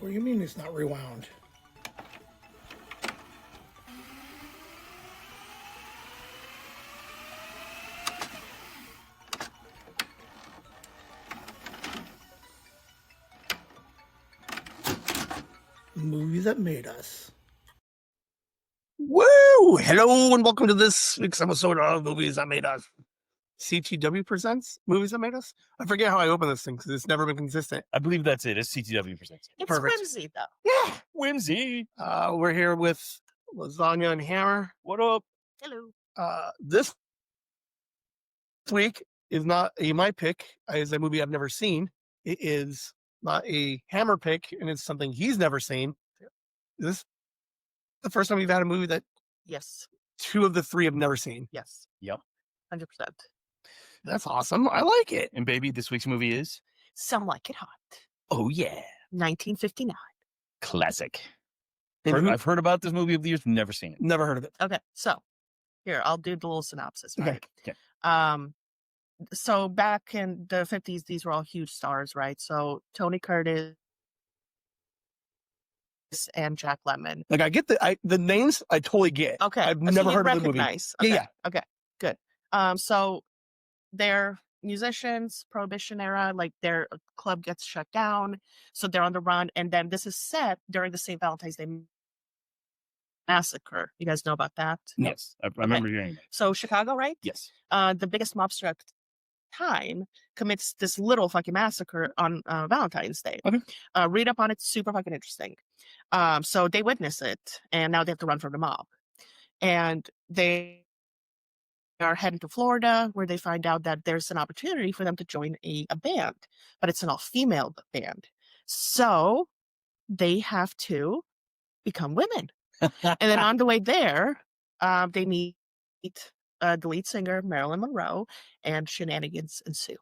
What do you mean it's not rewound? Movie that made us. Woo! Hello and welcome to this week's episode of Movies That Made Us. CTW presents Movies That Made Us. I forget how I open this thing because it's never been consistent. I believe that's it. It's CTW presents. It's Perfect. whimsy, though. Yeah. Whimsy. We're here with Lasagna and Hammer. What up? Hello. This week is not my pick. It's a movie I've never seen. It is not a Hammer pick, and it's something he's never seen. This is the first time we've had a movie that Yes. two of the three have never seen. Yes. Yep. 100%. That's awesome. I like it. And baby, this week's movie is Some Like It Hot. Oh yeah, 1959. classic. And I've heard about this movie over the years, never seen it. never heard of it. Okay, so here, I'll do the little synopsis, Okay. right? Okay. So back in the 50s, these were all huge stars, right? So Tony Curtis and Jack Lemmon. Like I get the names. I totally get. Okay. I've so never you heard of the movie. recognize. Yeah, Okay. yeah. Okay, good. So they're musicians, Prohibition era, like their club gets shut down. So they're on the run. And then this is set during the St. Valentine's Day massacre. You guys know about that? Yes, I remember hearing that. So Chicago, right? Yes. The biggest mobster at the time commits this little fucking massacre on Valentine's Day. Okay. Read up on it. Super fucking interesting. So they witness it, and now they have to run from the mob. And they are heading to Florida, where they find out that there's an opportunity for them to join a band, but it's an all-female band. So they have to become women. And then on the way there, they meet the lead singer, Marilyn Monroe, and shenanigans ensue.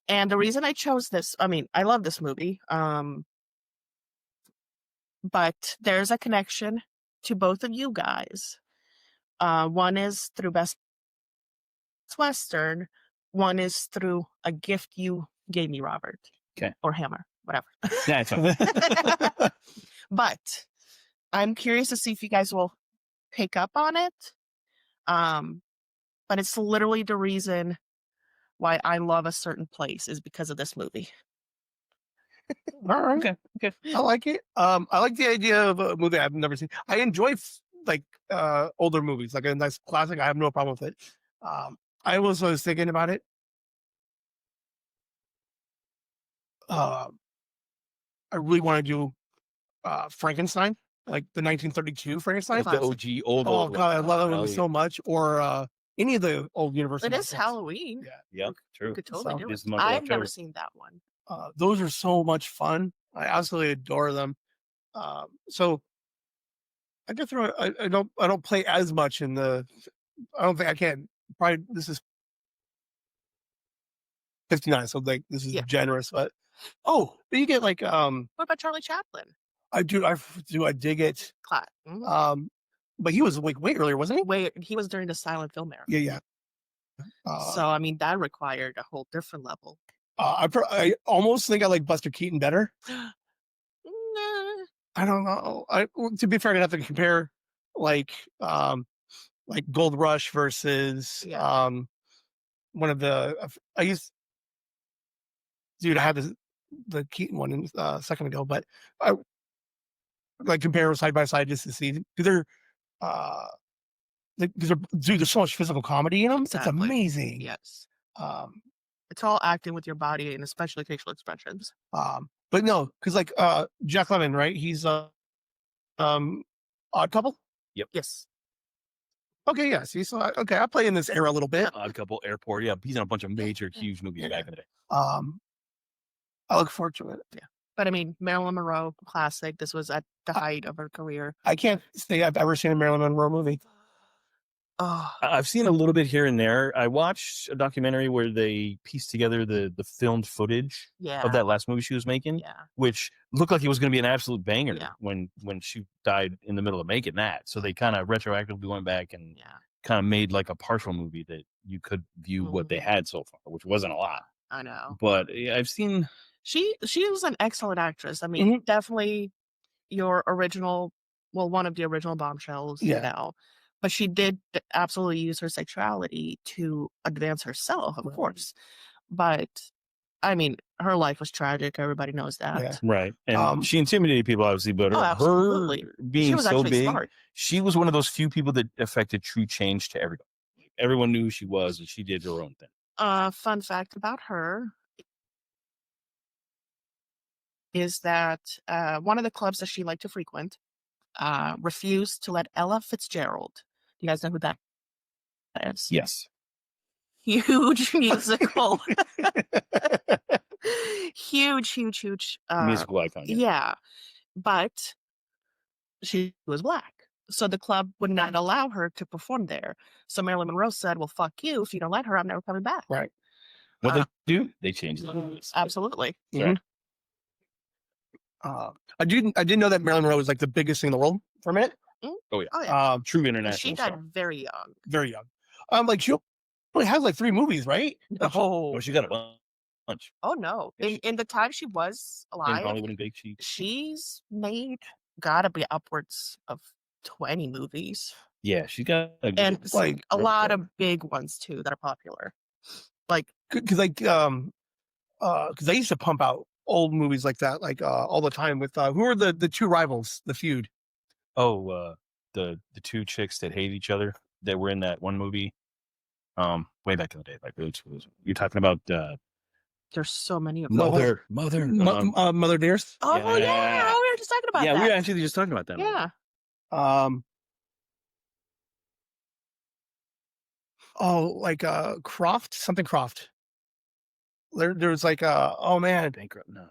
And the reason I chose this, I mean, I love this movie, but there's a connection to both of you guys. One is through Best Western. One is through a gift you gave me, Robert. Okay. Or Hammer, whatever. Yeah, it's fine. But I'm curious to see if you guys will pick up on it. But it's literally the reason why I love a certain place is because of this movie. All right. Okay. I like it. I like the idea of a movie I've never seen. I enjoy older movies, like a nice classic. I have no problem with it. I was thinking about it. I really want to do Frankenstein, like the 1932 Frankenstein. Like the OG old. Oh god, I love that movie yeah. so much. Or any of the old Universal. It is monsters. Halloween. Yeah. Yep, true. You could totally So, do this it. month of I've never October. seen that one. Those are so much fun. I absolutely adore them. So I guess I don't play as much in the. I don't think I can. Probably this is 59, so like this is Yeah. generous, but you get like What about Charlie Chaplin? I dig it. Mhm. But he was like way earlier, wasn't he? Wait, he was during the silent film era. Yeah. So I mean, that required a whole different level. I almost think I like Buster Keaton better. Nah. I don't know. To be fair, I'd have to compare like Gold Rush versus Yeah. one of the I had the Keaton one in a second ago, but I like compare them side by side just to see because there's so much physical comedy in them. Exactly. It's amazing. Yes. Um, It's all acting with your body and especially facial expressions. but no, because like Jack Lemmon, right? He's Odd Couple. Yes. Okay, yeah. See, so I play in this era a little bit. Odd Couple, Airport. Yeah, he's in a bunch of major, huge movies back in the day. I look forward to it. Yeah. But I mean, Marilyn Monroe, classic. This was at the height of her career. I can't say I've ever seen a Marilyn Monroe movie. Oh, I've seen a little bit here and there. I watched a documentary where they pieced together the filmed footage yeah. of that last movie she was making, Yeah. which looked like it was going to be an absolute banger Yeah. when she died in the middle of making that. So they kind of retroactively went back and Yeah. kind of made like a partial movie that you could view what they had so far, which wasn't a lot. I know. But I've seen She was an excellent actress. I mean, definitely your original, well, one of the original bombshells, Yeah. you know. But she did absolutely use her sexuality to advance herself, of course. But I mean, her life was tragic. Everybody knows that. Yeah. Right. And she intimidated people, obviously, but Oh, her absolutely. She being was so actually big, smart. she was one of those few people that affected true change to everybody. Everyone knew who she was, and she did her own thing. Fun fact about her is that one of the clubs that she liked to frequent refused to let Ella Fitzgerald. Do you guys know who that is? Yes. Huge musical. huge. Musical icon. Yeah. But she was black. So the club would not allow her to perform there. So Marilyn Monroe said, well, fuck you. If you don't let her, I'm never coming back. Right. What they do? They changed it. Absolutely. Mm-hmm. I didn't know that Marilyn Monroe was like the biggest thing in the world for a minute. Oh, yeah. Oh, yeah. True international She died star. very young. Very young. Like she only has like 3 movies, right? Oh, she got a bunch. Oh, no. In the time she was In alive, Hollywood and Big Chief. she's made gotta be upwards of 20 movies. Yeah, she got And like a lot of big ones too that are popular. Like, because I used to pump out old movies like that, like all the time with who are the 2 rivals, the feud. Oh, the 2 chicks that hate each other that were in that one movie. Way back in the day, like you're talking about there's so many of them. Mother Dearest. Oh, yeah. Yeah. We were just talking about Yeah, that. we were actually just talking about that. Yeah. Like Croft, something Croft. There was like oh man, Bankrupt. No,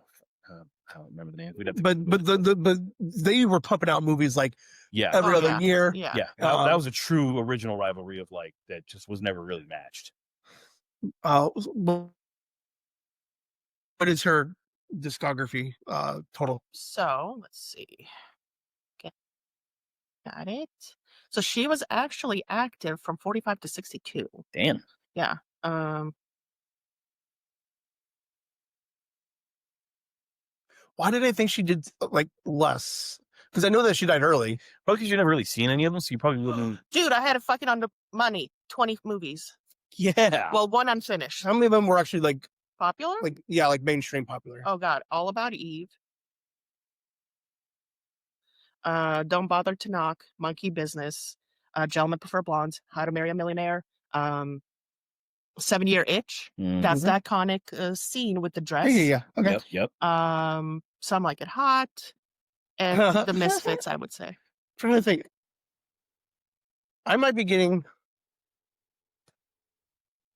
I don't remember the name. We'd have to but they were pumping out movies like every other year. Yeah. Yeah, that was a true original rivalry of like that just was never really matched. What is her discography total? So let's see. Got it. So she was actually active from 45 to 62. Damn. Yeah. Why did I think she did like less? Because I know that she died early. Probably because you've never really seen any of them, so you probably wouldn't. Dude, I had it fucking on the money. 20 movies. Yeah. Well, one unfinished. How many of them were actually like Popular? like like mainstream popular? Oh God, All About Eve. Don't Bother to Knock, Monkey Business, Gentlemen Prefer Blondes, How to Marry a Millionaire, 7-Year Itch. That's the iconic scene with the dress. Yeah. Okay. Yep. Some Like It Hot, and The Misfits, I would say. Trying to think. I might be getting.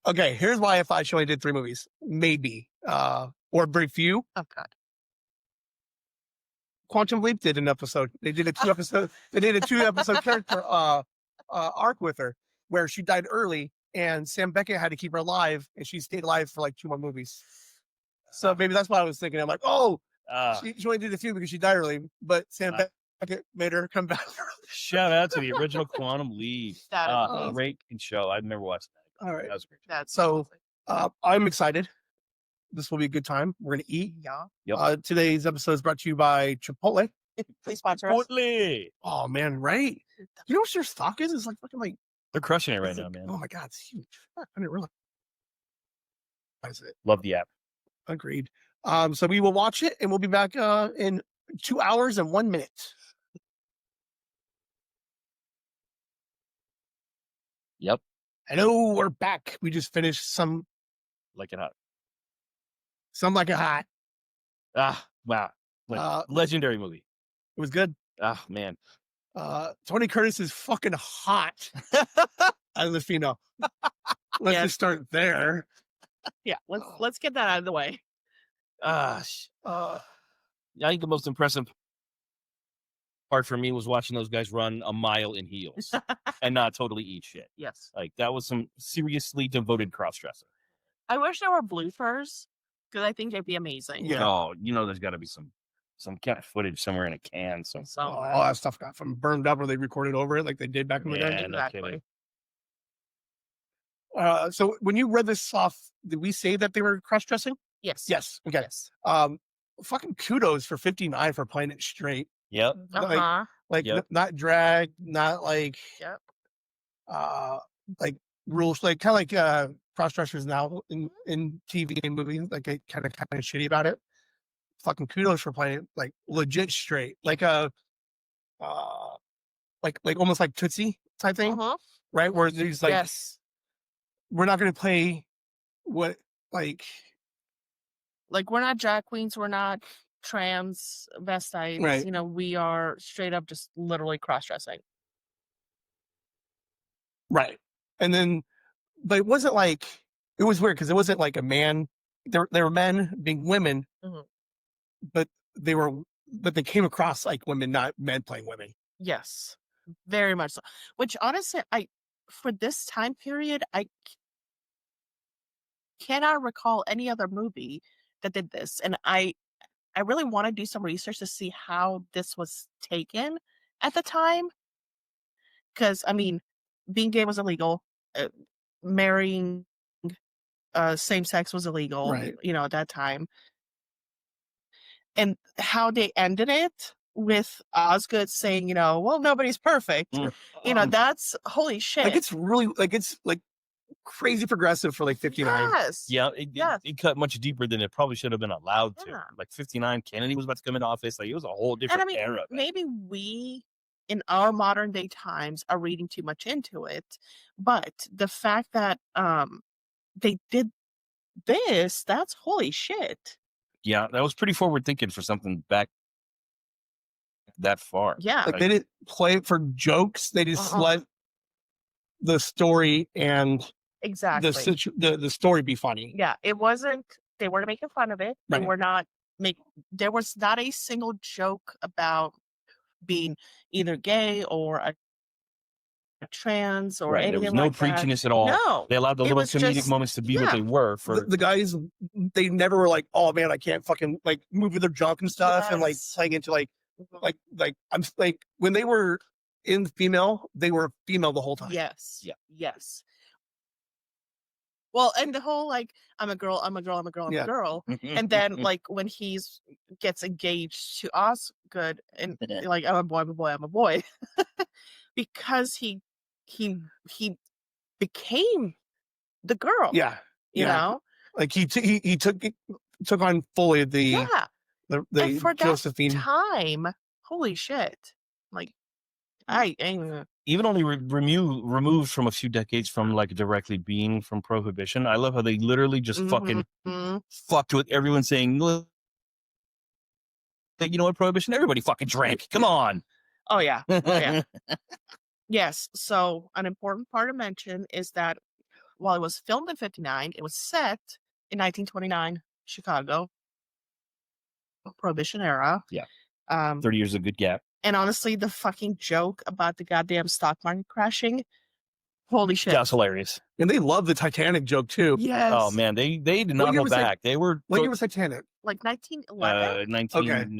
Okay, here's why I thought she only did 3 movies, maybe, or very few. Oh God. Quantum Leap did an episode. They did a 2 episode. They did a 2 episode character arc with her, where she died early, and Sam Beckett had to keep her alive, and she stayed alive for like 2 more movies. So maybe that's what I was thinking. I'm like, oh, she only did a few because she died early, but Sam Beckett made her come back. Shout out to the original Quantum Leap. That is Great show. I've never watched that. All right. That was a great show. That's So I'm excited. This will be a good time. We're gonna eat. yeah. Yep. Today's episode is brought to you by Chipotle. Please sponsor us. Chipotle. Oh man, right? You know what their stock is? It's like fucking like. They're crushing it right it's now, like, man. Oh my god, it's huge. I didn't realize it. Love the app. Agreed. So we will watch it, and we'll be back in 2 hours and 1 minute. Yep. Hello, we're back. We just finished some Like It Hot. Like a hot. Wow. Legendary movie. It was good. Man. Tony Curtis is fucking hot as the female. Let's just start there. Yeah, let's get that out of the way. I think the most impressive part for me was watching those guys run a mile in heels and not totally eat shit. Yes. Like that was some seriously devoted cross-dressing. I wish there were bloopers because I think they'd be amazing. Yeah. Oh, there's got to be some kind of footage somewhere in a can. All that stuff got from burned up, or they recorded over it like they did back in the day. Yeah, no kidding. So when you read this off, did we say that they were cross-dressing? Yes. Yes. Okay. Yes. Fucking kudos for 59 for playing it straight. Yep. Like Yep. not drag, not like Yep. like rules, like kind of like cross dressers now in TV and movies, like they kind of shitty about it. Fucking kudos for playing it like legit straight, like like almost like Tootsie type thing, right? Where there's like, Yes. we're not going to play what like we're not drag queens, we're not transvestites, Right. We are straight up just literally cross-dressing. Right. And then, but it wasn't like, it was weird because it wasn't like a man. There were men being women, but they came across like women, not men playing women. Yes, very much so. Which honestly, for this time period, I cannot recall any other movie that did this. And I really want to do some research to see how this was taken at the time. Because, I mean, being gay was illegal. Marrying same sex was illegal, Right. at that time. And how they ended it with Osgood saying, well, nobody's perfect. That's holy shit. Like it's really it's like crazy progressive for like 59. Yes. Yeah, it cut much deeper than it probably should have been allowed to. Yeah. Like 59, Kennedy was about to come into office. Like it was a whole different era. Man. Maybe we, in our modern day times, are reading too much into it. But the fact that they did this, that's holy shit. Yeah, that was pretty forward thinking for something back that far. Yeah. Like they didn't play it for jokes. They just let the story and exactly the story be funny. Yeah, it wasn't. They weren't making fun of it. They Right. were not there was not a single joke about being either gay or a trans or Right. anything There was no like that. preachiness at all. No, They allowed the it little was comedic just- moments to be what yeah. they were. For The guys, they never were like, oh man, I can't fucking like move with their junk and stuff, and like Yes. playing into like I'm like when they were in female, they were female the whole time. Yes. Yeah. Yes. Well, and the whole like I'm a girl, I'm a girl, I'm a girl, I'm Yeah. a girl, and then like when he's gets engaged to Osgood and like I'm a boy, I'm a boy, I'm a boy, because he became the girl. Yeah. You know? Like he took on fully the Yeah. the And for that Josephine. time, holy shit. Like I even only removed from a few decades from like directly being from prohibition. I love how they literally just fucking fucked with everyone saying, look, you know what, prohibition? Everybody fucking drank. Come on. Oh yeah. Oh, yeah. Yes. So an important part to mention is that while it was filmed in 59, it was set in 1929 Chicago, Prohibition era. Yeah. 30 years is a good gap. And honestly, the fucking joke about the goddamn stock market crashing, holy shit. That's hilarious. And they love the Titanic joke too. Yes. Oh man, they did not hold back. They were what year was Titanic? Like 1911?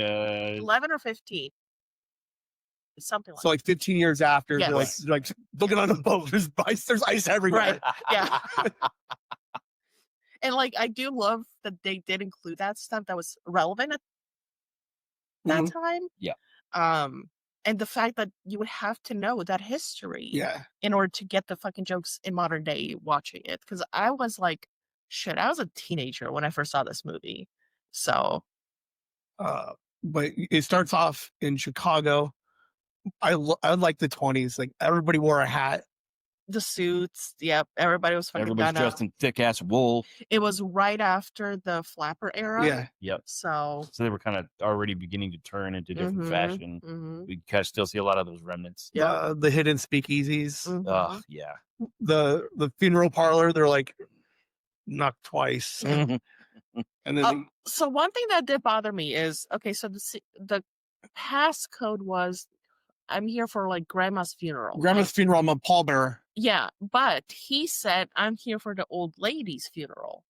11 or 15. Something like so like 15 years after, Yes. they're like looking on a boat. There's ice everywhere. Right. Yeah. And like I do love that they did include that stuff that was relevant at that time. Yeah. And the fact that you would have to know that history Yeah. in order to get the fucking jokes in modern day watching it. Because I was like, shit, I was a teenager when I first saw this movie. So But it starts off in Chicago. I like the 20s. Like everybody wore a hat. the suits, yep, everybody was fucking Everybody's done up. dressed in thick ass wool. It was right after the flapper era. Yeah. Yep. So So they were kind of already beginning to turn into different fashion. We kind of still see a lot of those remnants. The hidden speakeasies. Oh, yeah. The funeral parlor, they're like knocked twice. And then So one thing that did bother me is, okay, so the passcode was, I'm here for like grandma's funeral. grandma's funeral, I'm a pallbearer. Yeah, but he said, I'm here for the old lady's funeral.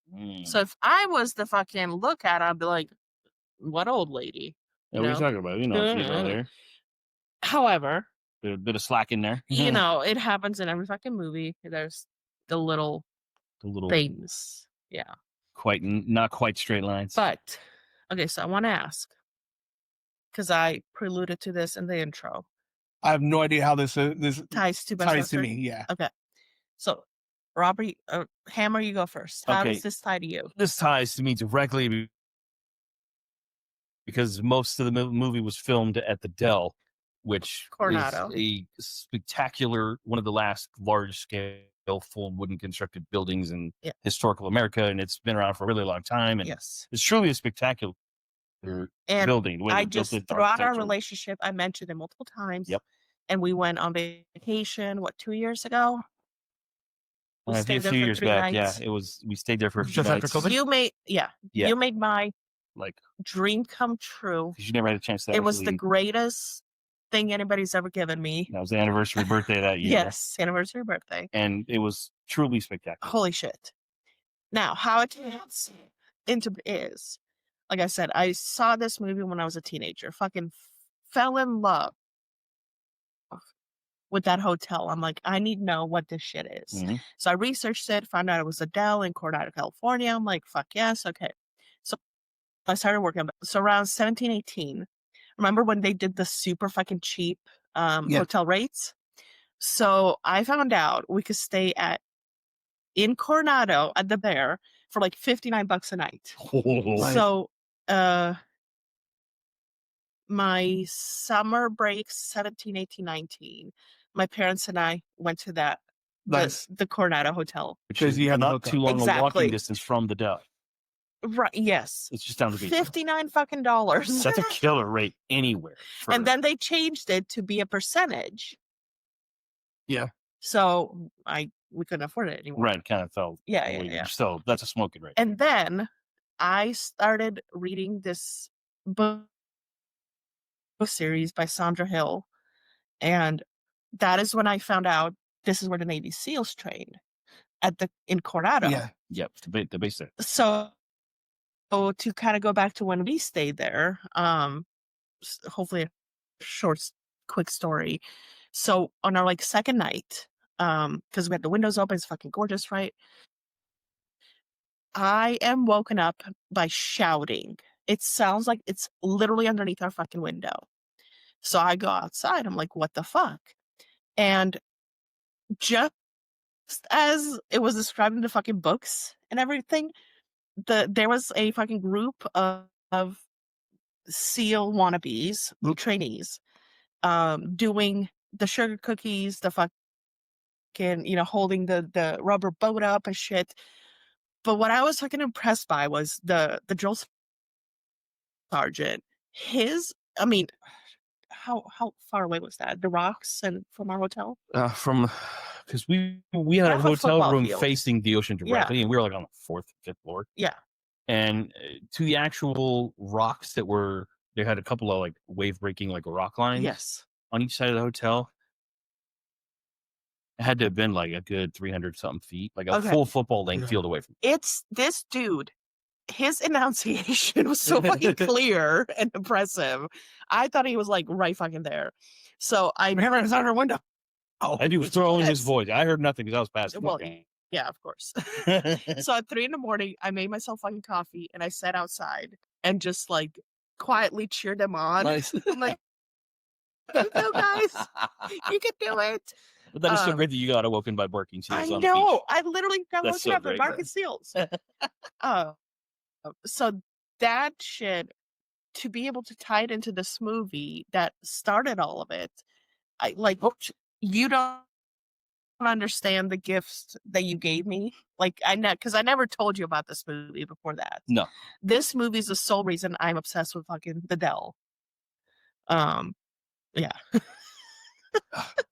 So if I was the fucking lookout, I'd be like, what old lady? Yeah, what are you talking about? You know, she's out there. However, A bit of slack in there. you know, it happens in every fucking movie. There's the little things. Yeah. not quite straight lines. But okay, so I want to ask because I preluded to this in the intro. I have no idea how this Ties to Best ties to Western? me. Yeah. Okay, so Robert, Hammer, you go first. How Okay. does this tie to you? This ties to me directly because most of the movie was filmed at the Dell, which Coronado. is a spectacular, one of the last large-scale full wooden constructed buildings in historical America, and it's been around for a really long time. And Yes, it's truly a spectacular and building. the way I they built just it, throughout our architecture. relationship, I mentioned it multiple times. Yep. And we went on vacation. What, 2 years ago? We A stayed there few for years 3 back, nights. yeah, we stayed there for a few Just after nights. COVID? You made Yeah. You made my Like, dream come true. 'cause you never had a chance to It was the actually- greatest thing anybody's ever given me. That was the anniversary birthday that year. Yes, anniversary birthday. And it was truly spectacular. Holy shit. Now, how it turns into is, like I said, I saw this movie when I was a teenager. Fucking fell in love with that hotel. I'm like, I need to know what this shit is. Mhm. So I researched it, found out it was a Dell in Coronado, California. I'm like, fuck yes, okay. So I started working. So around 17, 18, remember when they did the super fucking cheap hotel rates? So I found out we could stay in Coronado at the Bear for like $59 a night. Nice. So my summer breaks, 17, 18, 19, my parents and I went to that Nice. the Coronado Hotel. Which Because is you have the not hotel. too long a Exactly. walking distance from the Dell. Right, yes. It's just down the beach. $59 fucking dollars. That's a killer rate anywhere. And then they changed it to be a percentage. Yeah. So we couldn't afford it anymore. Right, kind of felt. Yeah. So that's a smoking rate. And then I started reading this book series by Sandra Hill. And that is when I found out this is where the Navy SEALs trained in Coronado. Yeah. Yep, the base there. So to kind of go back to when we stayed there, hopefully a short, quick story. So on our second night, because we had the windows open, it's fucking gorgeous, right? I am woken up by shouting. It sounds like it's literally underneath our fucking window. So I go outside. I'm like, what the fuck? And just as it was described in the fucking books and everything, there was a fucking group of SEAL wannabes, trainees, doing the sugar cookies, the fucking, holding the rubber boat up and shit. But what I was fucking impressed by was the drill sergeant. How far away was that? The rocks and from our hotel? Because we had a Half a hotel football room field. facing the ocean directly, and we were like on the 4th, 5th floor. Yeah. And to the actual rocks they had a couple of wave breaking rock lines Yes. on each side of the hotel. It had to have been a good 300 something feet, a Okay. full football length field away from. It's this dude. His enunciation was so fucking clear and impressive. I thought he was right fucking there. So I Hammer is out our window. That dude was throwing his Yes. voice. I heard nothing because I was passing. Well, yeah, of course. So at 3 a.m, I made myself fucking coffee and I sat outside and just quietly cheered them on. Nice. I'm like, you go, guys. You can do it. But that is so great that you got awoken by barking seals I on the beach. know. I literally got That's woken so up by great. barking seals. So that shit, to be able to tie it into this movie that started all of it, you don't understand the gifts that you gave me. Because I never told you about this movie before that. No. This movie is the sole reason I'm obsessed with fucking the Dell. Yeah.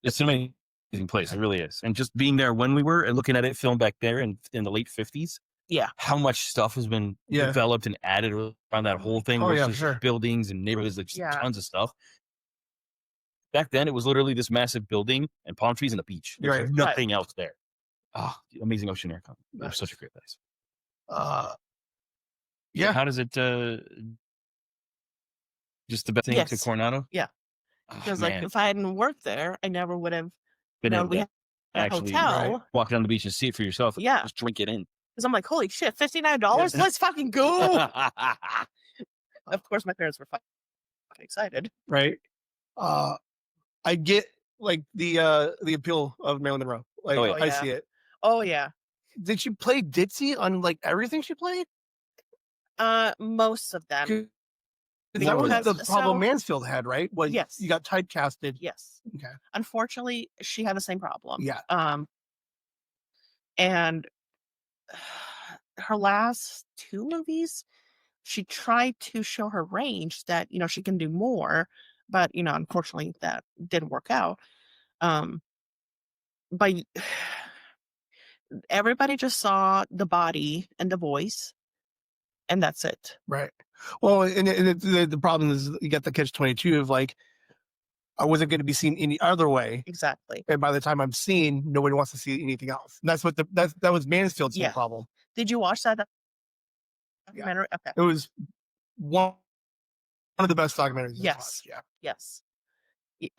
It's an amazing place. It really is. And just being there when we were and looking at it filmed back there in the late 50s. Yeah. How much stuff has been developed and added around that whole thing. Oh, yeah, versus sure. buildings and neighborhoods, just Yeah. tons of stuff. Back then, it was literally this massive building and palm trees and a beach. There was Right. nothing else there. Oh, amazing ocean air. It was such a great place. Yeah. How does it just the best thing to Yes. Coronado? Yeah. Oh, Because man. if I hadn't worked there, I never would have Been known able we to had a actually hotel. walk down the beach and see it for yourself. Yeah. Just drink it in. Because I'm like, holy shit, $59? Let's fucking go. Of course, my parents were fucking excited. Right. I get like the appeal of Marilyn Monroe. Like Oh, yeah. I see it. Oh yeah. Did she play ditzy on like everything she played? Most of them. 'Cause that was Because- the problem so- Mansfield had, right? Was Yes. you got typecasted. Yes. Okay. Unfortunately, she had the same problem. Yeah. And her last 2 movies, she tried to show her range that, she can do more, but, unfortunately that didn't work out. But everybody just saw the body and the voice, and that's it. Right. Well, and the problem is you get the catch-22 of like, I wasn't going to be seen any other way. Exactly. And by the time I'm seen, nobody wants to see anything else. And that's what that was Mansfield's Yeah. problem. Did you watch that documentary? Okay. It was one of the best documentaries. I've Yes. watched. Yeah. Yes.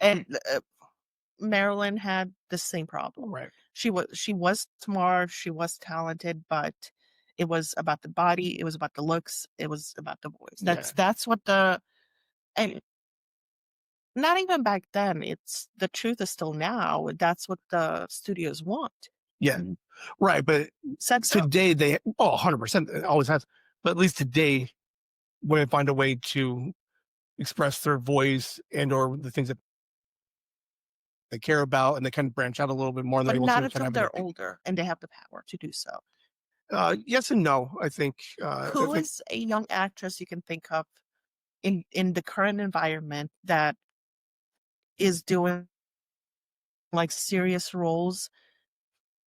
And Marilyn had the same problem. Right. She was smart, she was talented, but it was about the body, it was about the looks, it was about the voice. That's what and not even back then, it's the truth is still now. That's what the studios want. Yeah. Right. But Said so. today 100%, it always has. But at least today, when they find a way to express their voice and or the things that they care about, and they kind of branch out a little bit more. And But able not to until kind of they're older and they have the power to do so. Yes and no. I think. Who is a young actress you can think of in the current environment that is doing like serious roles,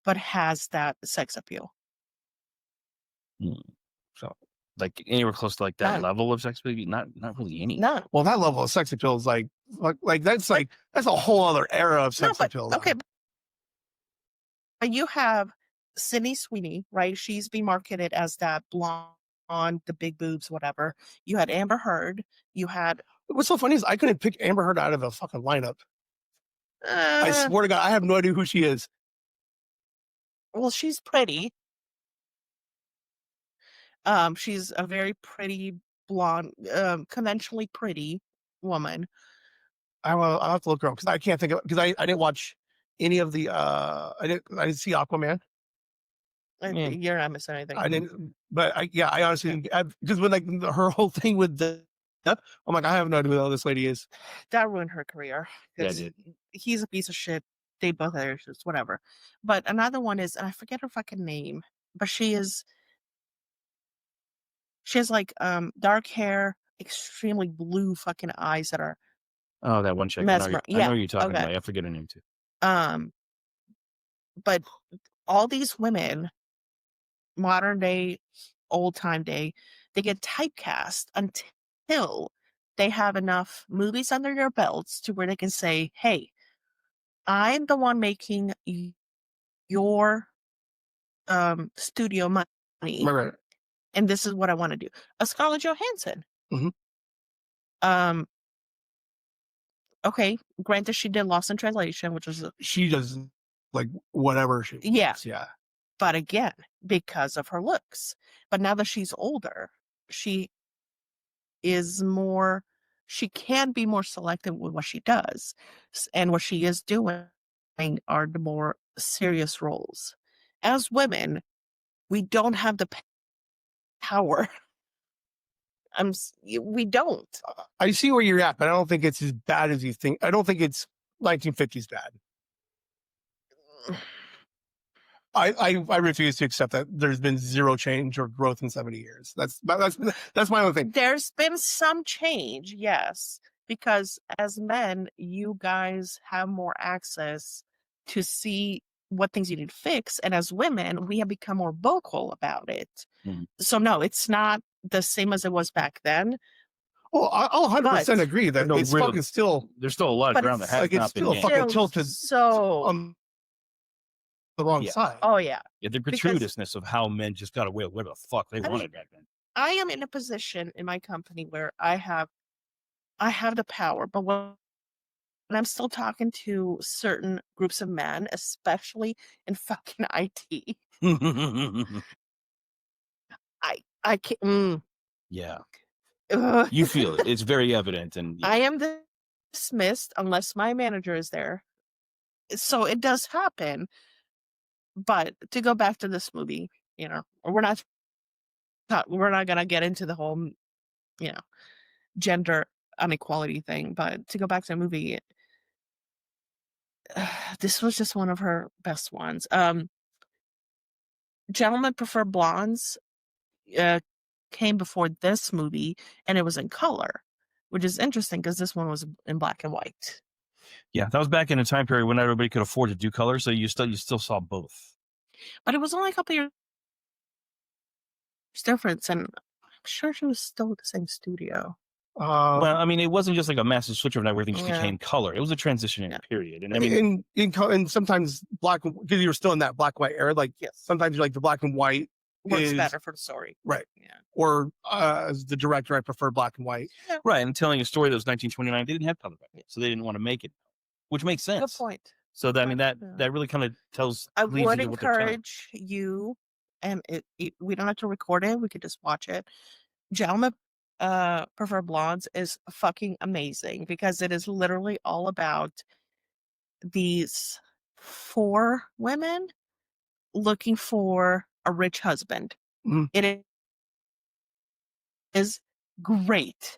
but has that sex appeal? So, like anywhere close to like that None. level of sex, maybe not really any. None. Well, that level of sex appeal is like that's a whole other era of sex appeal. Though. Okay. But you have Sydney Sweeney, right? She's being marketed as that blonde, the big boobs, whatever. You had Amber Heard. You had. What's so funny is I couldn't pick Amber Heard out of a fucking lineup. I swear to God, I have no idea who she is. Well, she's pretty. She's a very pretty blonde, conventionally pretty woman. I'll have to look her up because I can't think of because I didn't watch any of the I didn't see Aquaman. You're not missing anything. I didn't, but I honestly didn't because when like her whole thing with the I'm like, I have no idea who the hell this lady is. That ruined her career. Yeah, it did. He's a piece of shit. They both have issues, whatever. But another one is, and I forget her fucking name, but she has like dark hair, extremely blue fucking eyes that are Oh, that one chick. I know Yeah, you're talking okay. about. I forget her name too. But all these women, modern day, old time day, they get typecast until they have enough movies under their belts to where they can say, hey, I'm the one making your studio money, Right. and this is what I want to do. Scarlett Johansson. Mhm. Okay, granted, she did Lost in Translation, which was She does like whatever she Yeah. wants. Yeah. but again, because of her looks. But now that she's older, she can be more selective with what she does. And what she is doing are the more serious roles. As women, we don't have the power. We don't. I see where you're at, but I don't think it's as bad as you think. I don't think it's 1950s bad. I refuse to accept that there's been zero change or growth in 70 years. That's my own thing. There's been some change, yes, because as men, you guys have more access to see what things you need to fix, and as women, we have become more vocal about it. Mhm. So no, it's not the same as it was back then. Well, I'll 100% agree that No, it's really. fucking still There's still a lot of But ground that it's has like it's not been still gained. fucking Still tilted so. on the wrong Yeah. side. Oh yeah, Yeah, the because- gratuitousness of how men just got away with whatever the fuck they I wanted mean, back then. I am in a position in my company where I have the power, but when I'm still talking to certain groups of men, especially in fucking IT, I can't. Yeah, Ugh. you feel it. It's very evident, and I am dismissed unless my manager is there. So it does happen. But to go back to this movie, we're not gonna get into the whole, gender inequality thing. But to go back to the movie, this was just one of her best ones. Gentlemen Prefer Blondes came before this movie, and it was in color, which is interesting because this one was in black and white. yeah, that was back in a time period when everybody could afford to do color, so you still saw both. But it was only a couple years difference, and I'm sure she was still at the same studio. Well, I mean, it wasn't just like a massive switch overnight where everything Yeah. became color. It was a transition Yeah. period, and I mean, and sometimes black, because you were still in that black and white era. Like Yes. sometimes like the black and white Works is better for the story. right. Yeah. Or as the director, I prefer black and white. right, and telling a story that was 1929, they didn't have color back then, so they didn't want to make it, which makes sense. Good point. So that, I mean, that Yeah. that really kind of tells. I leads would into what they're telling. encourage you, and we don't have to record it. We could just watch it. Gentlemen Prefer Blondes is fucking amazing because it is literally all about these 4 women looking for a rich husband. Mhm. It is great.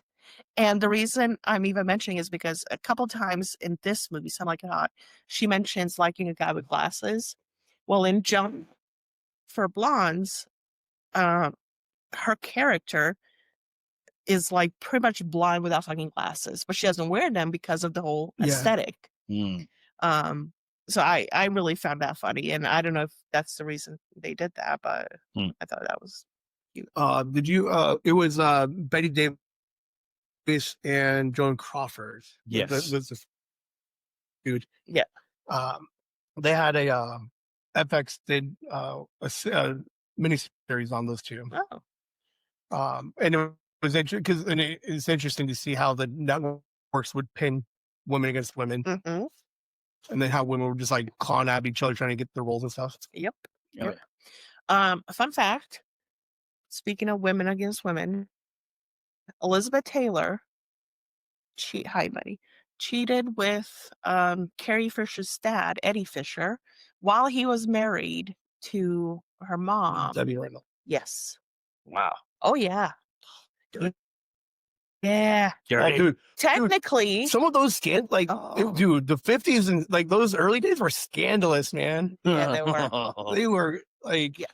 And the reason I'm even mentioning is because a couple times in this movie, Some Like It Hot, she mentions liking a guy with glasses. Well, in Jump for Blondes, her character is like pretty much blind without fucking glasses, but she doesn't wear them because of the whole Yeah. aesthetic. Mm. So I really found that funny, and I don't know if that's the reason they did that, but I thought that was cute. Did you? It was Betty Davis and Joan Crawford. Yes. was this dude. Yeah. They had a FX did a miniseries on those two. Oh, And it was interesting because it's interesting to see how the networks would pin women against women, mm-hmm. and then how women were just like clawing at each other trying to get their roles and stuff. Yep. Oh, Yep. Fun fact, speaking of women against women, Elizabeth Taylor cheated with Carrie Fisher's dad, Eddie Fisher, while he was married to her mom. Debbie Reynolds. Yes. Wow. Oh yeah. Yeah. Dirty. Dude, Technically, some of those Oh. dude, the 50s and like those early days were scandalous, man. Yeah, they were. They were like, Yeah.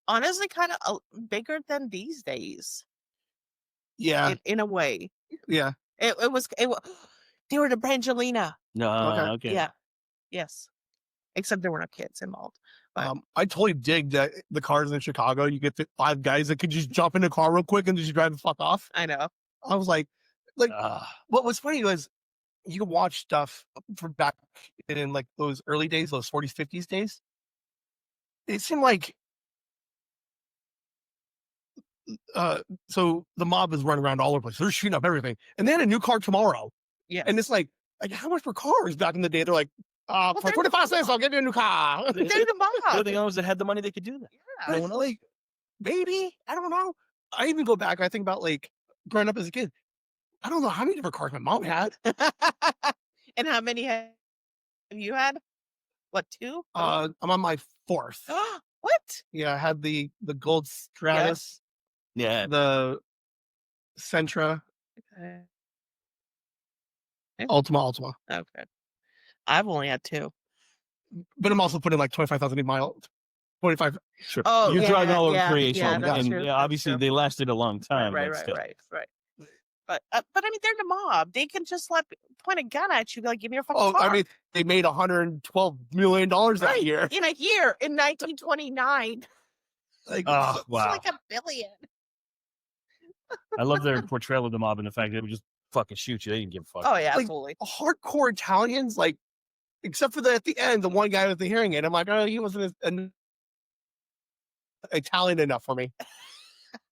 honestly kind of bigger than these days yeah, in a way. yeah. It was they were the Brangelina. No, okay. Yeah. Yes. Except there were no kids involved. But I totally dig that the cars in Chicago, you get 5 guys that could just jump in a car real quick and just drive the fuck off. I know. I was like, what was funny was you could watch stuff from back in like those early days, those 40s, 50s days. It seemed like, so the mob is running around all over the place. They're shooting up everything. And they had a new car tomorrow. Yeah. And it's like how much were cars back in the day? They're like, for they're 25 cents, I'll get you a new car. they're the The mob. thing was that had the money, they could do that. Yeah. But, like, maybe, I don't know. I even go back, I think about like growing up as a kid. I don't know how many different cars my mom had. And how many have you had? What, 2? I'm on my 4th. What? Yeah, I had the gold Stratus, Yeah. the Sentra, Okay. Ultima. Okay. I've only had 2. But I'm also putting like 25,000 miles. 25. Sure. Oh, You're yeah, driving all over yeah, creation, yeah, that's and true, yeah, that's obviously true. they lasted a long time. Right. but still. But I mean, they're the mob. They can just point a gun at you, be like, "Give me your fucking Oh, car." I mean, they made $112 million that Right, year. in a year in 1929. Like, Oh, wow. It's like $1 billion. I love their portrayal of the mob and the fact that they would just fucking shoot you. They didn't give a fuck. Oh yeah, Like, absolutely. hardcore Italians, like, except for at the end, the one guy with the hearing aid. I'm like, oh, he wasn't Italian enough for me.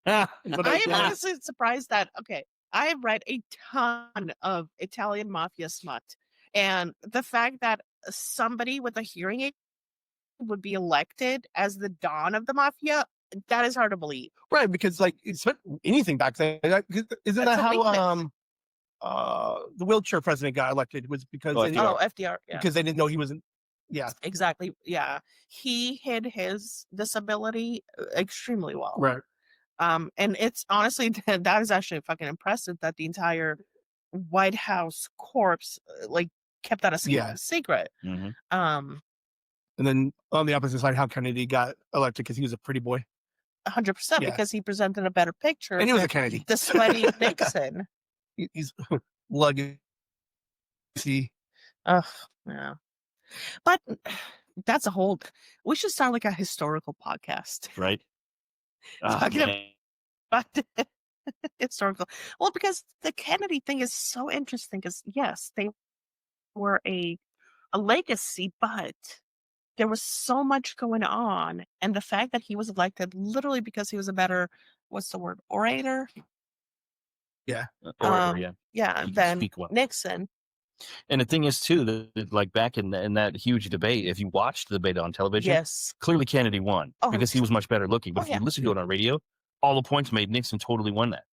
But I am yeah. honestly surprised that I have read a ton of Italian mafia smut, and the fact that somebody with a hearing aid would be elected as the Don of the mafia That is hard to believe. Right, because like it's anything back then. Isn't that a how weakness. the wheelchair president got elected? Was because Oh, they FDR. Oh, FDR. Yeah. because they didn't know he wasn't. Yeah, Exactly. Yeah. He hid his disability extremely well. right. And it's honestly that is actually fucking impressive that the entire White House corpse like kept that a Yeah. secret. hmm Um, And then on the opposite side, how Kennedy got elected because he was a pretty boy 100% Yeah. because he presented a better picture and he was a than Kennedy. the sweaty Nixon. He's legacy. Ugh, yeah. But that's a whole. We should start like a historical podcast. Right. Ah, Talking man. But historical. Well, because the Kennedy thing is so interesting. Because yes, they were a legacy, but there was so much going on, and the fact that he was elected literally because he was a better, what's the word, orator? Orator, Yeah, He can than speak well. Nixon. And the thing is, too, that like back in that huge debate, if you watched the debate on television, Yes. clearly Kennedy won Oh, because he was much better looking. But Oh, if you yeah. listen to it on radio, all the points made, Nixon totally won that.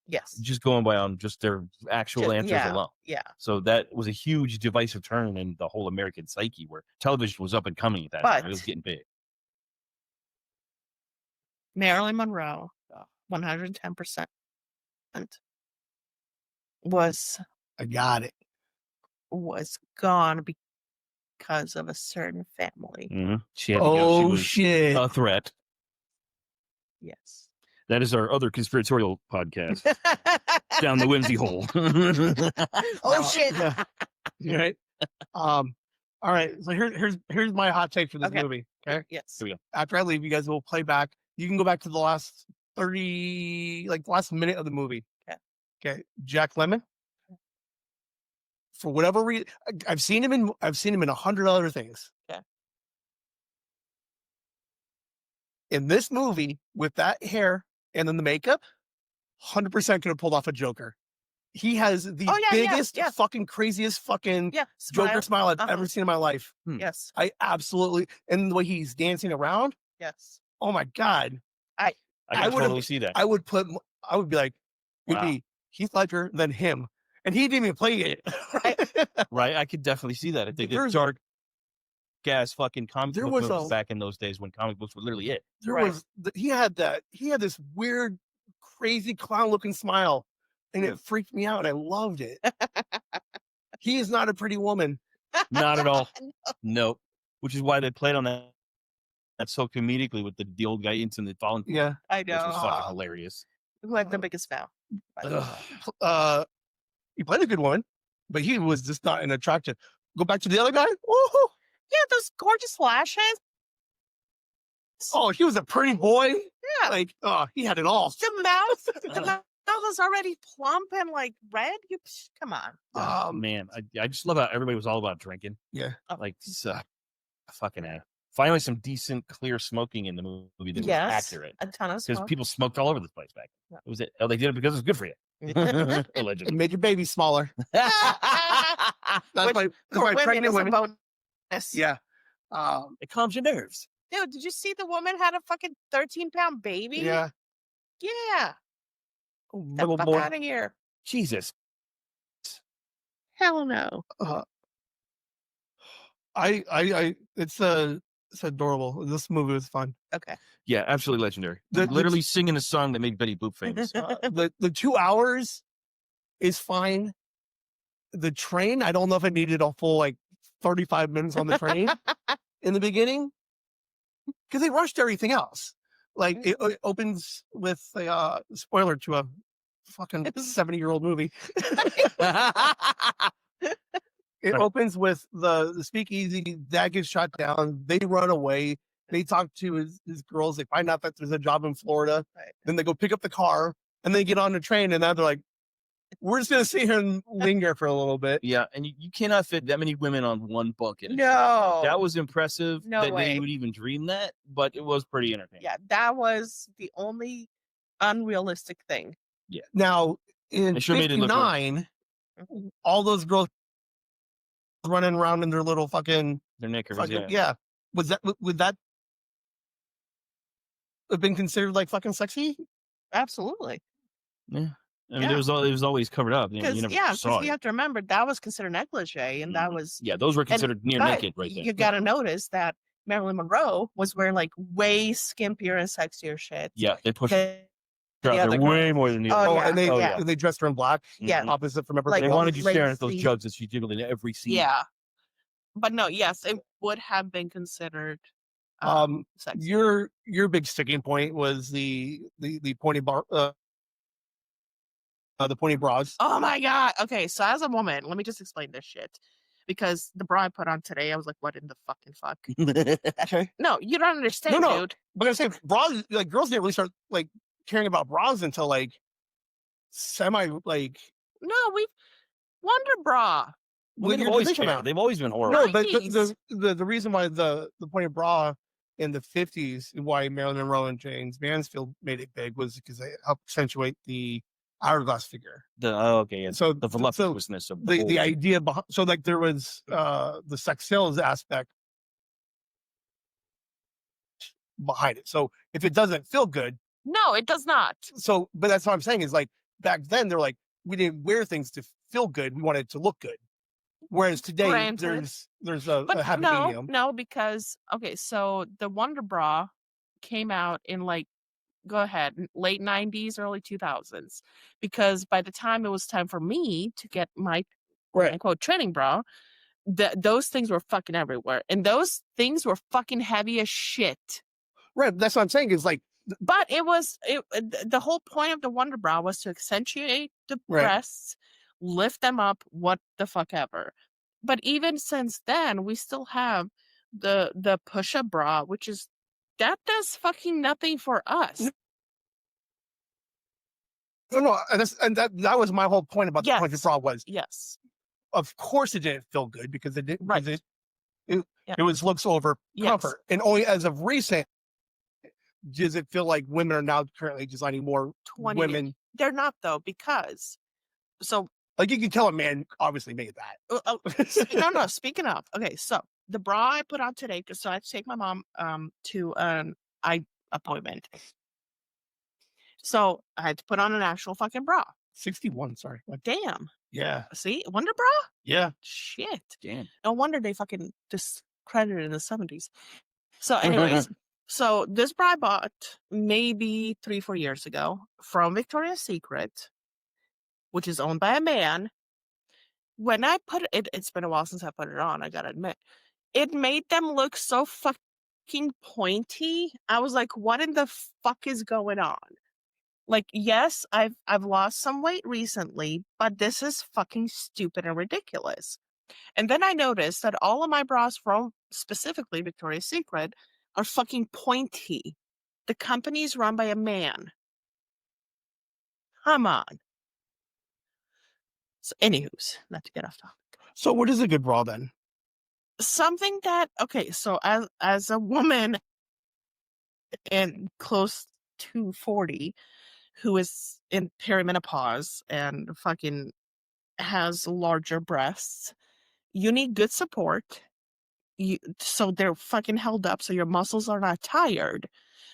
Yes. Just going by on just their actual answers yeah. alone. Yeah. So that was a huge divisive turn in the whole American psyche where television was up and coming at that time. It was But- getting big. Marilyn Monroe, 110% was I got it. gone because of a certain family. She had to go. She Oh was shit! a threat. Yes. That is our other conspiratorial podcast, Down the Whimsy Hole. Oh shit! Yeah. Right. All right. So here's my hot take for this Okay. movie. Okay. Yes. Here we go. After I leave, you guys will play back. You can go back to the last 30, like the last minute of the movie. Okay. Okay. Jack Lemmon. For whatever reason, I've seen him in 100 other things. Okay. In this movie, with that hair and then the makeup, 100% could have pulled off a Joker. He has the Oh, yeah, yeah, biggest, yeah. fucking craziest fucking Yeah. Joker smile I've Uh-huh. ever seen in my life. Yes. I absolutely, and the way he's dancing around, Yes. oh my God. I I can would've- totally see that. I would be like, it'd Wow. be Heath Ledger, then him. And he didn't even play it. Right? I could definitely see that. If they did There's- dark gas fucking comic There book was movies a- back in those days when comic books were literally it. There Right. was, he had this weird, crazy clown looking smile. And it freaked me out. I loved it. He is not a pretty woman. Not at all. Nope. Which is why they played on that so comedically with the old guy instantly falling, Yeah. I which was know. fucking hilarious. Who had the biggest smile? He played a good one, but he was just not an attractive. Go back to the other guy. Woohoo! Yeah, those gorgeous lashes. Oh, he was a pretty boy. Yeah. Like, oh, he had it all. The mouth was already plump and like red. Come on. Oh man, I just love how everybody was all about drinking. Yeah. Like fucking finally some decent clear smoking in the movie that was accurate. A ton of Because smoke. people smoked all over the place back then. Yeah. It was it. Oh, they did it because it was good for you. It Allegedly. made your baby smaller. That's why For pregnant it's a women. bonus. Yeah. It calms your nerves. Dude, did you see the woman had a fucking 13-pound baby? Yeah. Yeah. Get Little the fuck boy. out of here. Jesus. Hell no. It's adorable. This movie was fun. Okay. Yeah, absolutely legendary. The- Literally singing a song that made Betty Boop famous. The 2 hours is fine. The train, I don't know if it needed a full 35 minutes on the train in the beginning because they rushed everything else. It opens with a spoiler to a fucking 70-year-old movie. It Right. opens with the speakeasy. Dad gets shot down. They run away. They talk to his girls. They find out that there's a job in Florida. Right. Then they go pick up the car and they get on the train. And now they're like, we're just going to sit here and linger for a little bit. Yeah, and you cannot fit that many women on one bucket. No. That was impressive No that way. they would even dream that, but it was pretty entertaining. Yeah, that was the only unrealistic thing. Now, in They sure made it look good. 59, all those girls running around in their little fucking, Their knickers, fucking yeah. yeah. Was that have been considered like fucking sexy. Absolutely. Yeah. I mean, Yeah. it was always covered up. You know, you Because never saw you it. have to remember that was considered negligee, and that was Yeah, those were considered near but naked right there. you got to notice that Marilyn Monroe was wearing like way skimpier and sexier shit. Yeah, they pushed than her the out other there way girls. more than the Oh, other. yeah. And they yeah. they dressed her in black. Yeah. Opposite from everybody Like, They else. wanted you staring at those lacy. jugs that she jiggled in every scene. Yeah. But no, yes, it would have been considered sexy. Your big sticking point was the pointy bar, the pointy bras. Oh my God. Okay, so as a woman, let me just explain this shit. Because the bra I put on today, I was like, what in the fucking fuck? Okay. No, you don't understand, No. dude. But I say bras, like girls didn't really start like caring about bras until like semi like. No, Wonder Bra. Well, When they've did always they come cared. out? They've always been horrible. No, but 90s. the reason why the pointy bra in the 50s, why Marilyn Monroe and James Mansfield made it big, was because they helped accentuate the hourglass figure. Yeah. So The voluptuousness of the whole- idea behind, so like there was the sex sales aspect behind it. So if it doesn't feel good, No, it does not. so but that's what I'm saying is like back then they're like we didn't wear things to feel good, we wanted it to look good. Whereas today Granted. there's a But happy no, medium. no, because okay, so the Wonder Bra came out in like go ahead, late 90s, early 2000s. Because by the time it was time for me to get my quote Right. unquote training bra, those things were fucking everywhere. And those things were fucking heavy as shit. Right. That's what I'm saying is like But the whole point of the Wonder Bra was to accentuate the Right. breasts, lift them up, what the fuck ever. But even since then, we still have the push-up bra, which is that does fucking nothing for us. no, and that was my whole point about the pointy Yes. bra was Yes. of course it didn't feel good because it didn't Right. because Yeah. it was looks over Yes. comfort. And only as of recent does it feel like women are now currently designing more 20 women. They're not though, because so Like you can tell a man obviously made that. no, speaking of, okay, so the bra I put on today, so I had to take my mom to an eye appointment. So I had to put on an actual fucking bra. 61, sorry. Like, Damn. yeah. See? Wonder Bra? Yeah. Shit. Damn. No wonder they fucking discredited in the 70s. So anyways, so this bra I bought maybe 3-4 years ago from Victoria's Secret, which is owned by a man. When I put it, it's been a while since I put it on, I gotta admit. It made them look so fucking pointy. I was like, what in the fuck is going on? Like, yes, I've lost some weight recently, but this is fucking stupid and ridiculous. And then I noticed that all of my bras from specifically Victoria's Secret are fucking pointy. The company's run by a man. Come on. So, anywho's, not to get off topic. So what is a good bra then? Something that okay, so as a woman and close to 40 who is in perimenopause and fucking has larger breasts, you need good support. So they're fucking held up so your muscles are not tired,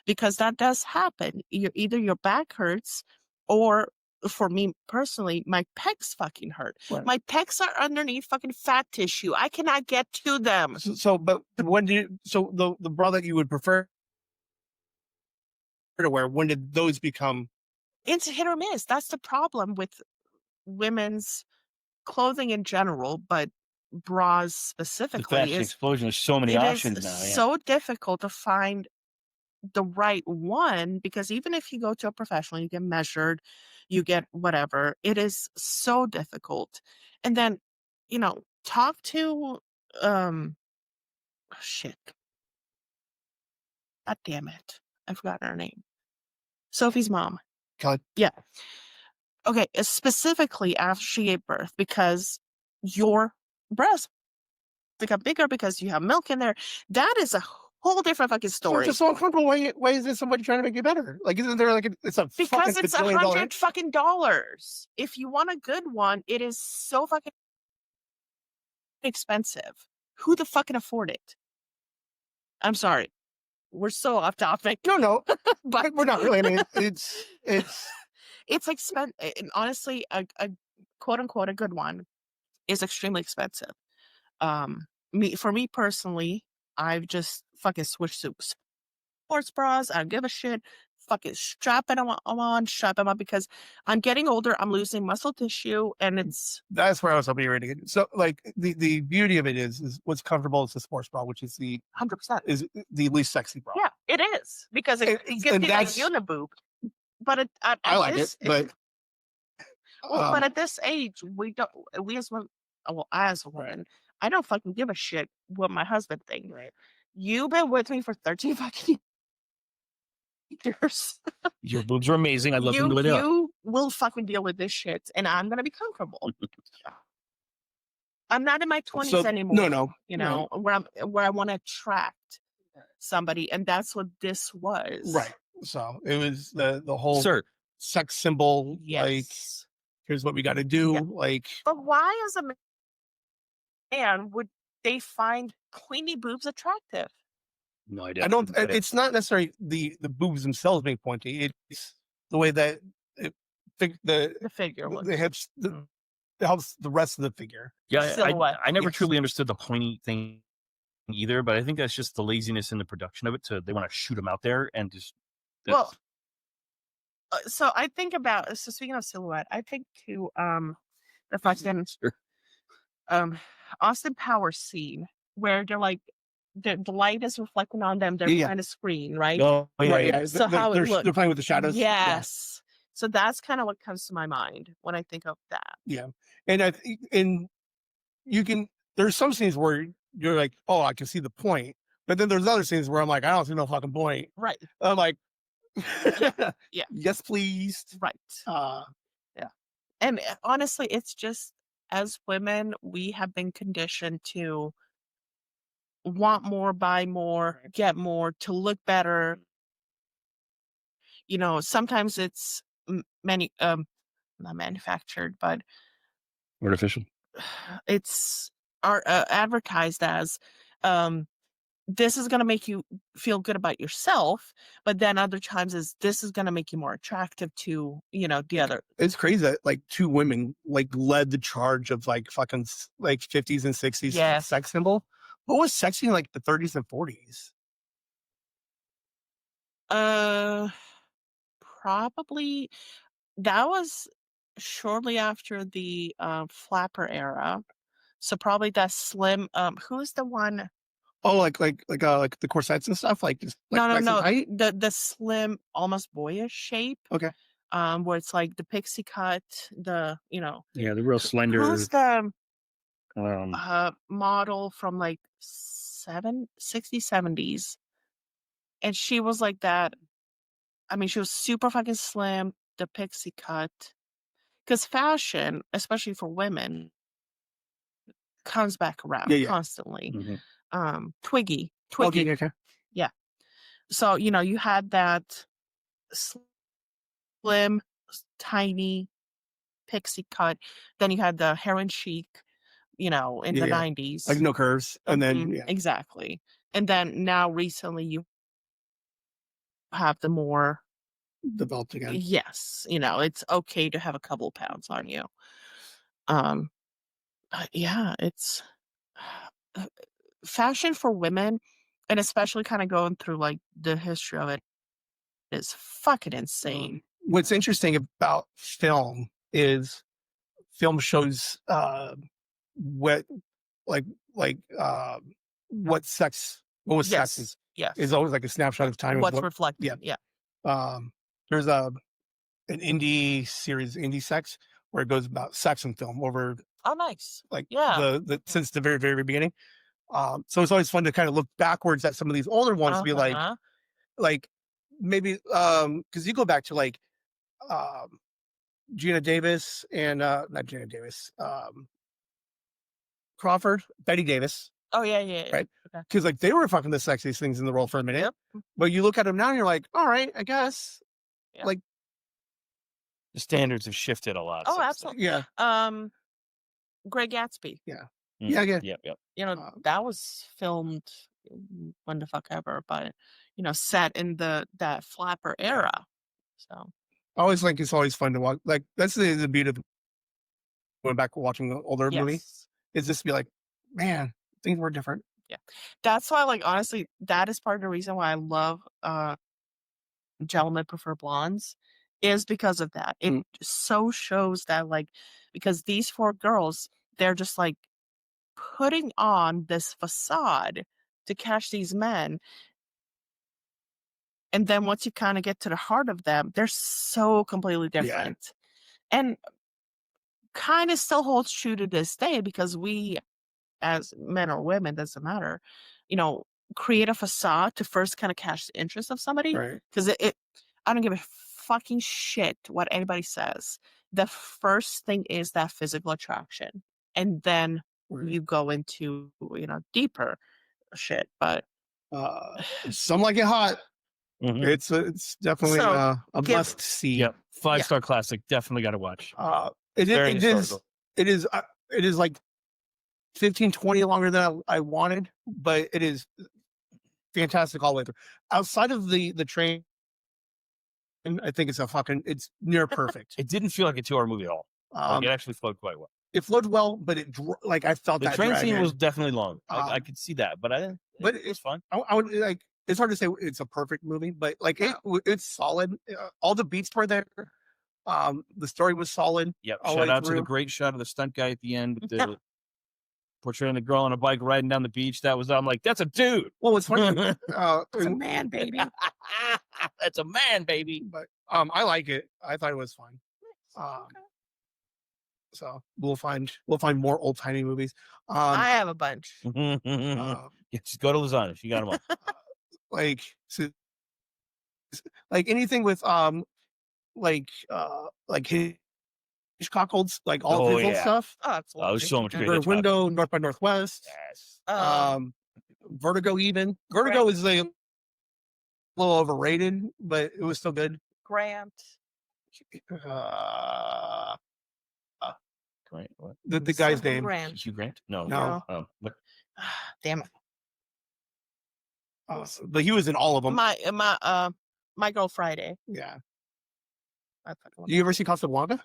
because that does happen. Either your back hurts or for me personally, my pecs fucking hurt. Right. My pecs are underneath fucking fat tissue. I cannot get to them. But when do you, so the bra that you would prefer to wear, when did those become? It's hit or miss. That's the problem with women's clothing in general, but bras The specifically fashion explosion. There's so many it options is now. Yeah. so difficult to find the right one, because even if you go to a professional, you get measured, you get whatever, it is so difficult. And then, talk to shit. God damn it. I forgot her name. Sophie's mom. Kelly? Yeah. Okay, specifically after she gave birth, because your breasts become bigger because you have milk in there. That is a whole different fucking So story. it's just so uncomfortable. Why is there somebody trying to make it better? Like, isn't there like it's a Because fucking it's $1 billion? $100 fucking dollars. If you want a good one, it is so fucking expensive. Who the fuck can afford it? I'm sorry. we're so off topic. No, But we're not really. I mean, it's it's expensive. And honestly, a quote unquote a good one is extremely expensive. For me personally, I've just fucking switched to sports bras. I don't give a shit. Fucking strap them on, strap them up, because I'm getting older. I'm losing muscle tissue, and that's where I was hoping you were going to get. So, like the beauty of it is what's comfortable is the sports bra, which is 100%. is the least sexy bra. Yeah, it is, because it And gives you like that's uniboob. But at I like this, it, but but at this age, we don't. We as women, well, as a woman, I don't fucking give a shit what my husband thinks. right. You've been with me for 13 fucking years. Your boobs are amazing. I'd love to do it up. You will fucking deal with this shit, and I'm gonna be comfortable. I'm not in my 20s anymore. No, You know, where I want to attract somebody, and that's what this was. right. So it was the whole Sir, sex symbol. Like, Yes. here's what we got to do. Yeah. Like, But why, as a man, would they find Queenie boobs attractive? no idea. I don't. It's not necessarily the boobs themselves being pointy. It's the way that the The figure looks. the hips it helps the rest of the figure. Yeah, Silhouette. I never Yes. truly understood the pointy thing either, but I think that's just the laziness in the production of it. They want to shoot them out there and just. Well, so I think about, so speaking of silhouette, I think to the fucking Austin Powers scene where they're like the light is reflecting on them, they're Yeah. behind a screen, right? Oh, yeah, Right. yeah. Yeah. So how it looked. They're playing with the shadows. Yeah. Yes. So that's kind of what comes to my mind when I think of that. Yeah. And you can. There's some scenes where you're like, oh, I can see the point, but then there's other scenes where I'm like, I don't see no fucking point. Right. I'm like, Yeah. yes, please. Right. Yeah. And honestly, it's just, as women, we have been conditioned to want more, buy more, get more, to look better. You know, sometimes it's not manufactured, but Artificial. it's advertised as this is going to make you feel good about yourself, but then other times this is going to make you more attractive to, you know, the other. It's crazy that like two women like led the charge of like fucking like 50s and 60s Yes. sex symbol. What was sexy in like the 30s and 40s? Probably that was shortly after the flapper era. So probably that slim. Who's the one? Oh, like the corsets and stuff. Like just like No. nice and tight? The slim, almost boyish shape. Okay. Where it's like the pixie cut. The Yeah, the real slender. who's the model from like 60s, 70s, and she was like that. I mean, she was super fucking slim, the pixie cut. Because fashion, especially for women, comes back around Yeah. constantly. Mhm. Twiggy. Okay. So, you had that slim, tiny pixie cut. Then you had the heroin chic, in the 90s. Like no curves. And then yeah. Exactly. And then now recently you have the more Developed again. yes, it's okay to have a couple pounds on you. Yeah, it's fashion for women, and especially kind of going through like the history of it, is fucking insane. What's interesting about film is film shows what sex is. Yes. It's always like a snapshot of time. What's reflected. Yeah. There's an indie series, Indie Sex, where it goes about sex in film over Oh, nice. like Yeah. since the very, very beginning. So it's always fun to kind of look backwards at some of these older ones, be like maybe because you go back to like Gina Davis and not Gina Davis, Crawford, Betty Davis, Oh, yeah. Right. Okay. because like they were fucking the sexiest things in the world for a minute. Yep. But you look at them now and you're like, all right, I guess. The standards have shifted a lot. Oh, since then. absolutely. Yeah. Great Gatsby. Mm, Yeah. Yep. That was filmed when the fuck ever, but set in that flapper era. So I always think it's always fun to watch. Like that's the beauty of going back and watching the older movie. yes. Is just to be like, man, things were different. Yeah. That's why, like, honestly, that is part of the reason why I love Gentlemen Prefer Blondes, is because of that. It so shows that, like, because these 4 girls, they're just like putting on this facade to catch these men. And then once you kind of get to the heart of them, they're so completely different. And kind of still holds true to this day, because we, as men or women, doesn't matter, create a facade to first kind of catch the interest of somebody. Right. Because I don't give a fucking shit what anybody says. The first thing is that physical attraction. And then Right. you go into, deeper shit. But Some Like It Hot. Mhm. It's definitely So, a give- must see. Yep. 5-star classic. Definitely got to watch. Very It is like 15, 20 longer than I wanted, but it is fantastic all the way through. Outside of the train, I think it's near perfect. It didn't feel like a 2-hour movie at all. Like, it actually flowed quite well. It flowed well, but I felt The that train drag scene in. was definitely long. I Um, could see that, but I didn't. but It was fun. I would like. It's hard to say it's a perfect movie, but like it's solid. All the beats were there. The story was solid. Yep. all the Shout way out to the through. great shot of the stunt guy at the end with the portraying the girl on a bike riding down the beach. I'm like, that's a dude. Well, it's funny. it's a man, baby. That's a man, baby. But I like it. I thought it was fun. So we'll find more old timey movies. I have a bunch. Yeah, just go to lasagna. She got them all. Like anything with like Hitchcock holds like all Oh, his old yeah. stuff. Oh, that's Oh, there's so much great Rear Hitchcock. Window, North by Northwest. Yes. Vertigo even. Vertigo is a little overrated, but it was still good. Grant. Great. What? The guy's Something name. Grant. Hugh Grant? No. No. Oh, what? Damn it. But he was in all of them. My Girl Friday. Yeah. I fucking love You ever see Casablanca?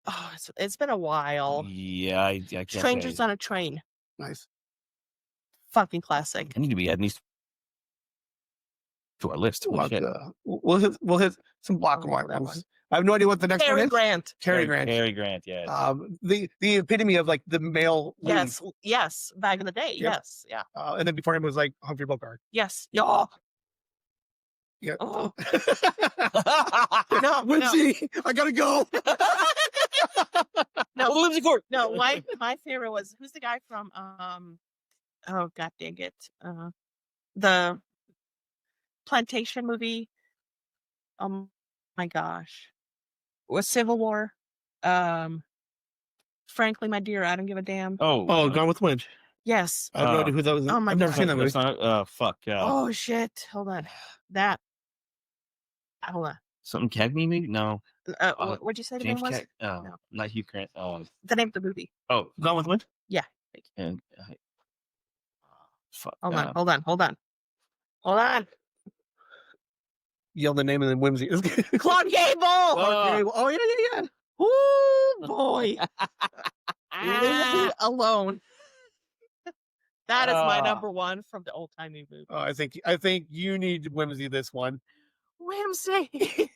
Oh, it's been a while. Yeah, I can't Strangers say. on a Train. Nice. Fucking classic. I need to be adding these to our list. Holy shit. We'll hit some black and white that ones. one. I have no idea what the next one Cary is. Grant. Cary Grant. Cary Grant, yes. The epitome of like the male lead. Yes. Back in the day. Yep. Yes. Yeah. And then before him was like Humphrey Bogart. Yes. Yeah. Yeah. Oh. No, Whimsy, I gotta go. No, Lindsay Court. no. My favorite was, who's the guy from oh god dang it, the Plantation movie. Oh my gosh, was Civil War. Frankly, my dear, I don't give a damn. Oh, Gone with the Wind. Yes. I have no idea who that was. Oh my I've never God. seen that movie. That's not, fuck. Oh shit! Hold on. That. Hold on. Something Cagney, maybe? No. What'd you say the James name was? Oh, No. not Hugh Grant. The name of the movie. Oh, Gone with the Wind. Yeah. and fuck. Hold on. Yell the name and then Whimsy. Claude Gable. Oh yeah. Oh boy. Leave me alone. That is my number one from the old timey movie. Oh, I think you need Whimsy this one. Whimsy.